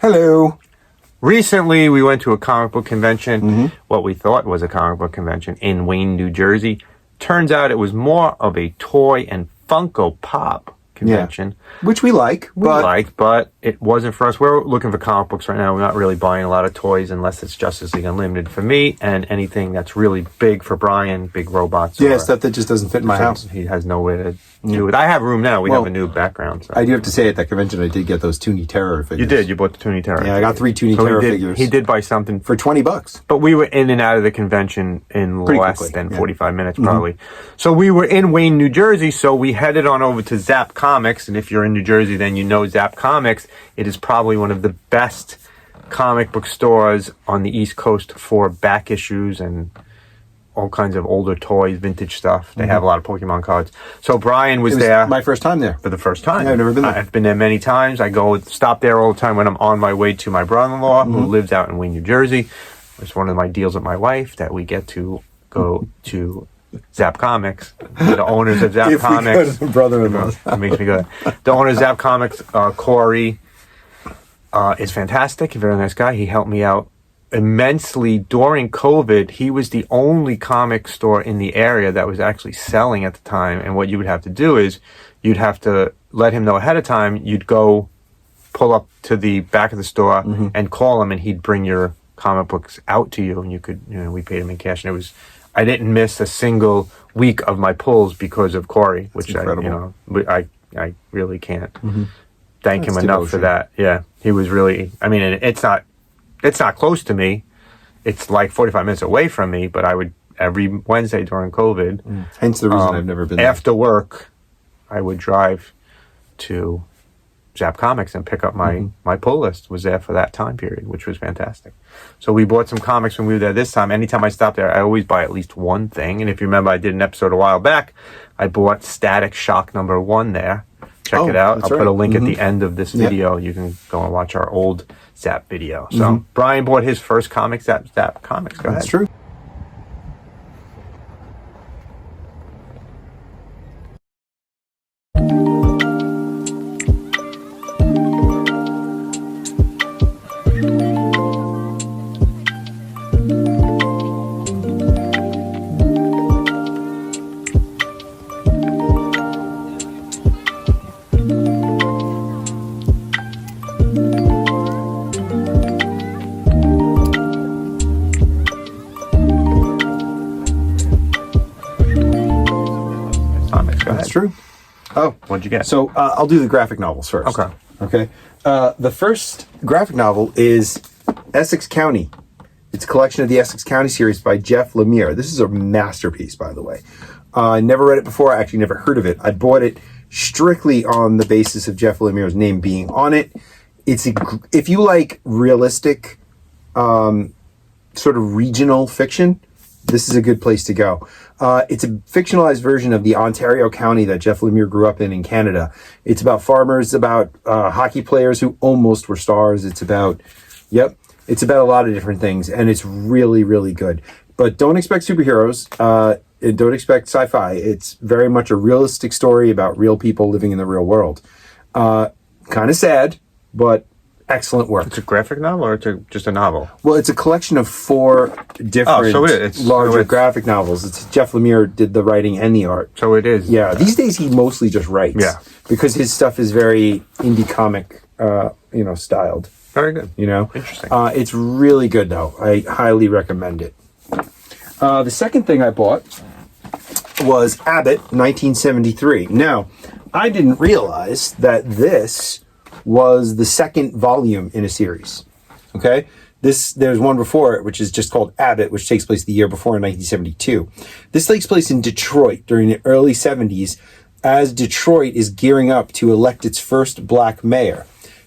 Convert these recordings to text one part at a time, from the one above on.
Hello. Recently, we went to a comic book convention, what we thought was a comic book convention in Wayne, New Jersey. Turns out it was more of a toy and Funko Pop convention. Yeah. Which we like. But it wasn't for us. We're looking for comic books right now. We're not really buying a lot of toys unless it's Justice League Unlimited for me and anything that's really big for Brian, big robots. Yeah, stuff that just doesn't fit in my house. He has nowhere to do it. I have room now. We have a new background. So. I do have to say at that convention I did get those Toonie Terror figures. You did. You bought the Toonie Terror. Yeah, I got 3 Toonie Terror figures. He did buy something. For $20. But we were in and out of the convention in less than 45 minutes probably. So we were in Wayne, New Jersey, so we headed on over to Zapp Comics. And if you're in New Jersey, then you know Zapp Comics. It is probably one of the best comic book stores on the East Coast for back issues and all kinds of older toys, vintage stuff. They have a lot of Pokemon cards. So Brian was there. My first time there. For the first time. Yeah, I've never been there. I've been there many times. I stop there all the time when I'm on my way to my brother-in-law who lives out in Wayne, New Jersey. It's one of my deals with my wife that we get to go to Zapp Comics. The owners of Zapp Comics. If we go to brother-in-law. It makes me go. The owner of Zapp Comics, Corey, is fantastic. A very nice guy. He helped me out immensely during COVID. He was the only comic store in the area that was actually selling at the time. And what you would have to do is you'd have to let him know ahead of time. You'd go pull up to the back of the store and call him, and he'd bring your comic books out to you. And you could, we paid him in cash. And I didn't miss a single week of my pulls because of Corey, which I really can't thank him enough for that. Yeah, he was really. I mean, it's not close to me. It's like 45 minutes away from me, but I would every Wednesday during COVID. Hence the reason I've never been there. After work, I would drive to Zapp Comics and pick up my pull list. Was there for that time period, which was fantastic. So we bought some comics when we were there this time. Anytime I stop there, I always buy at least one thing. And if you remember, I did an episode a while back. I bought Static Shock #1 there. Check it out. I'll put a link at the end of this video. You can go and watch our old Zapp video. So Brian bought his first comics at Zapp Comics. Go ahead. That's true. That's true. Oh, what'd you get? So I'll do the graphic novels first. Okay. The first graphic novel is Essex County. It's a collection of the Essex County series by Jeff Lemire. This is a masterpiece, by the way. I never read it before. I actually never heard of it. I bought it strictly on the basis of Jeff Lemire's name being on it. If you like realistic, sort of regional fiction, this is a good place to go. It's a fictionalized version of the Ontario County that Jeff Lemire grew up in Canada. It's about farmers, about hockey players who almost were stars. It's about a lot of different things, and it's really, really good. But don't expect superheroes. Don't expect sci-fi. It's very much a realistic story about real people living in the real world. Kind of sad, but excellent work. It's a graphic novel or just a novel? Well, it's a collection of 4 different larger graphic novels. It's Jeff Lemire did the writing and the art. So it is. Yeah. These days he mostly just writes. Yeah. Because his stuff is very indie comic, styled. Very good. Interesting. It's really good though. I highly recommend it. The second thing I bought was Abbott 1973. Now, I didn't realize that this was the second volume in a series. Okay? There's one before it, which is just called Abbott, which takes place the year before in 1972. This takes place in Detroit during the early 70s as Detroit is gearing up to elect its first black mayor.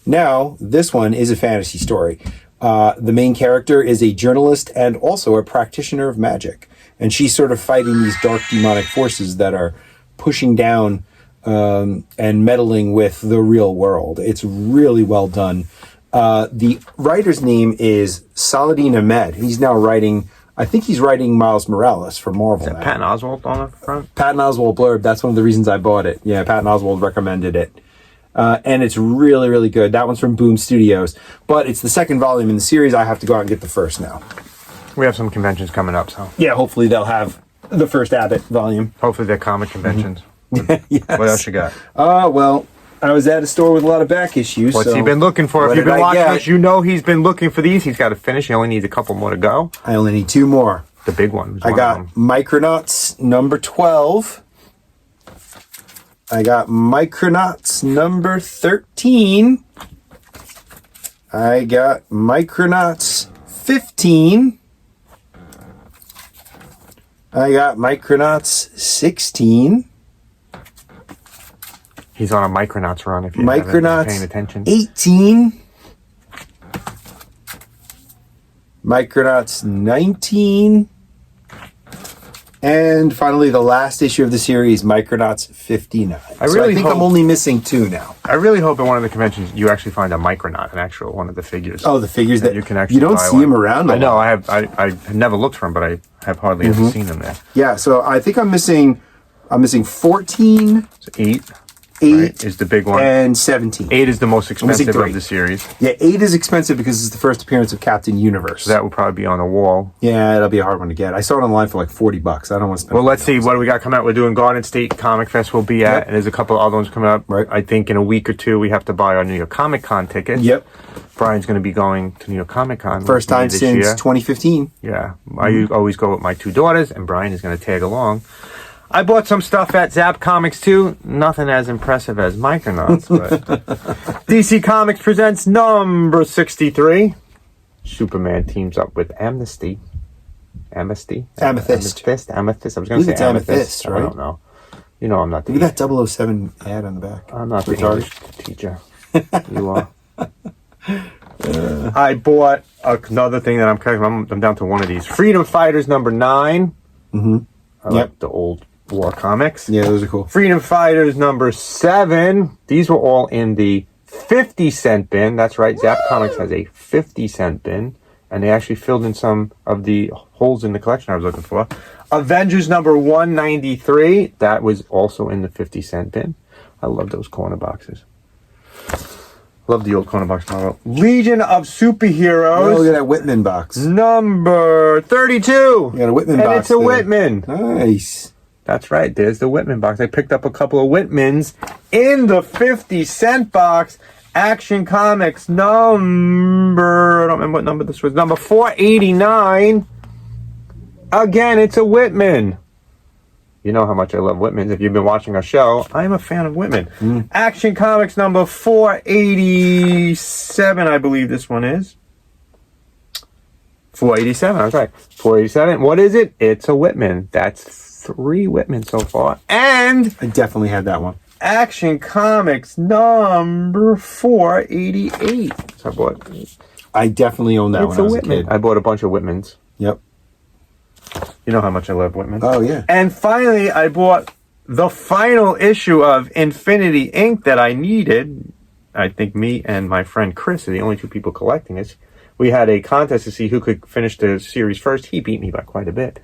Now, this one is a fantasy story. The main character is a journalist and also a practitioner of magic. And she's sort of fighting these dark demonic forces that are pushing down and meddling with the real world. It's really well done. The writer's name is Saladin Ahmed. He's now writing, I think he's writing Miles Morales for Marvel. Is that Patton Oswalt on the front? Patton Oswalt blurb. That's one of the reasons I bought it. Yeah, Patton Oswalt recommended it. And it's really, really good. That one's from Boom Studios. But it's the second volume in the series. I have to go out and get the first now. We have some conventions coming up, so. Yeah, hopefully they'll have the first Abbott volume. Hopefully they're comic conventions. Yes. What else you got? Well, I was at a store with a lot of back issues. What's he been looking for? If you've been watching this, you know he's been looking for these. He's got to finish. He only needs a couple more to go. I only need 2 more. The big one. I got Micronauts number 12. I got Micronauts number 13. I got Micronauts 15. I got Micronauts 16. He's on a Micronauts run if you haven't been paying attention. 18. Micronauts 19. And finally, the last issue of the series, Micronauts 59. I think I'm only missing 2 now. I really hope at one of the conventions you actually find a Micronaut, an actual one of the figures. Oh, the figures that you can actually you don't see them around. I know. I've never looked for them, but I have hardly ever seen them there. Yeah. So I think I'm missing 14. So 8. 8 right, is the big one. And 17. 8 is the most expensive of the series. Yeah, 8 is expensive because it's the first appearance of Captain Universe. So that will probably be on the wall. Yeah, it'll be a hard one to get. I saw it online for like $40. I don't want to spend. Well, let's see what do we got coming out. We're doing Garden State Comic Fest. We'll be at, and there's a couple of other ones coming up. Right. I think in a week or 2 we have to buy our New York Comic Con tickets. Yep. Brian's going to be going to New York Comic Con. First time since year. 2015. Yeah, I always go with my 2 daughters, and Brian is going to tag along. I bought some stuff at Zapp Comics too. Nothing as impressive as Micronauts, but DC Comics presents number 63. Superman teams up with Amethyst. I was going to say Amethyst, right? I don't know. You know I'm not the... Look at that 007 ad on the back. I'm not the English teacher. You are. I bought another thing that I'm down to one of these. Freedom Fighters number 9. Mm-hmm. I like the old war comics. Yeah, those are cool. Freedom Fighters number 7. These were all in the 50-cent bin. That's right. Zapp Comics has a 50-cent bin. And they actually filled in some of the holes in the collection I was looking for. Avengers number 193. That was also in the 50-cent bin. I love those corner boxes. Love the old corner box model. Legion of Superheroes. Oh, look at that Whitman box. Number 32. You got a Whitman box. And it's a Whitman. Nice. That's right. There's the Whitman box. I picked up a couple of Whitmans in the 50-cent box. Action Comics number... I don't remember what number this was. Number 489. Again, it's a Whitman. You know how much I love Whitmans. If you've been watching our show, I'm a fan of Whitman. Action Comics number 487, I believe this one is. 487, I was right. 487. What is it? It's a Whitman. That's 3 Whitman so far. And I definitely had that one. Action Comics number 488. So I definitely owned that when I was a kid. I bought a bunch of Whitmans. Yep. You know how much I love Whitman. Oh, yeah. And finally, I bought the final issue of Infinity Inc. that I needed. I think me and my friend Chris are the only 2 people collecting this. We had a contest to see who could finish the series first. He beat me by quite a bit.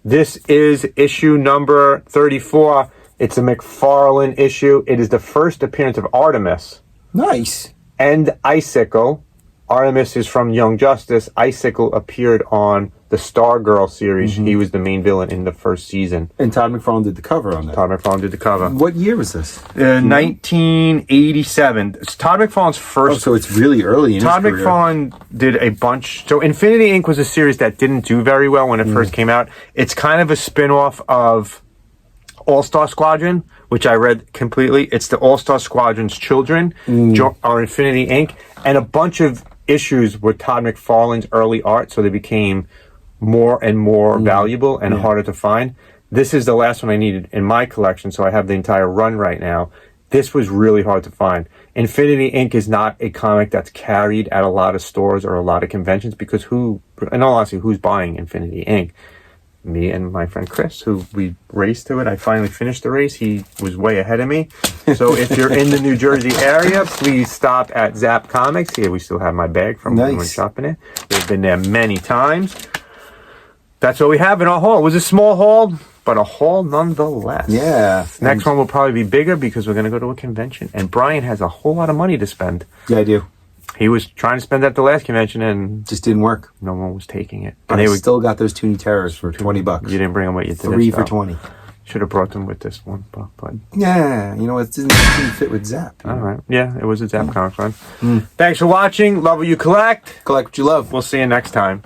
This is issue number 34. It's a McFarlane issue. It is the first appearance of Artemis. Nice. And Icicle. Artemis is from Young Justice. Icicle appeared on the Stargirl series. He was the main villain in the first season. And Todd McFarlane did the cover on that. Todd McFarlane did the cover. What year was this? 1987. It's Todd McFarlane's first... Oh, so it's really early in Todd his career. McFarlane did a bunch... So Infinity Inc. was a series that didn't do very well when it first came out. It's kind of a spin-off of All-Star Squadron, which I read completely. It's the All-Star Squadron's children, are Infinity Inc., and a bunch of issues were Todd McFarlane's early art, so they became more and more valuable and harder to find. This is the last one I needed in my collection, so I have the entire run right now. This was really hard to find. Infinity Inc. is not a comic that's carried at a lot of stores or a lot of conventions because in all honesty, who's buying Infinity Inc.? Me and my friend Chris, who we raced to it. I finally finished the race. He was way ahead of me. So if you're in the New Jersey area, please stop at Zapp Comics. Here we still have my bag from when we went shopping it. We've been there many times. That's what we have in our haul. It was a small haul, but a haul nonetheless. Yeah. Next one will probably be bigger because we're going to go to a convention, and Brian has a whole lot of money to spend. Yeah, I do. He was trying to spend that at the last convention, and Just didn't work. no one was taking it. But And I still got those Toonie Terrors for $20. You didn't bring them with you today. 3 for 20. Should have brought them with this one, but Yeah, you know, it didn't fit with Zapp. all right. Yeah, it was a Zapp Comics one. Thanks for watching. Love what you collect. Collect what you love. We'll see you next time.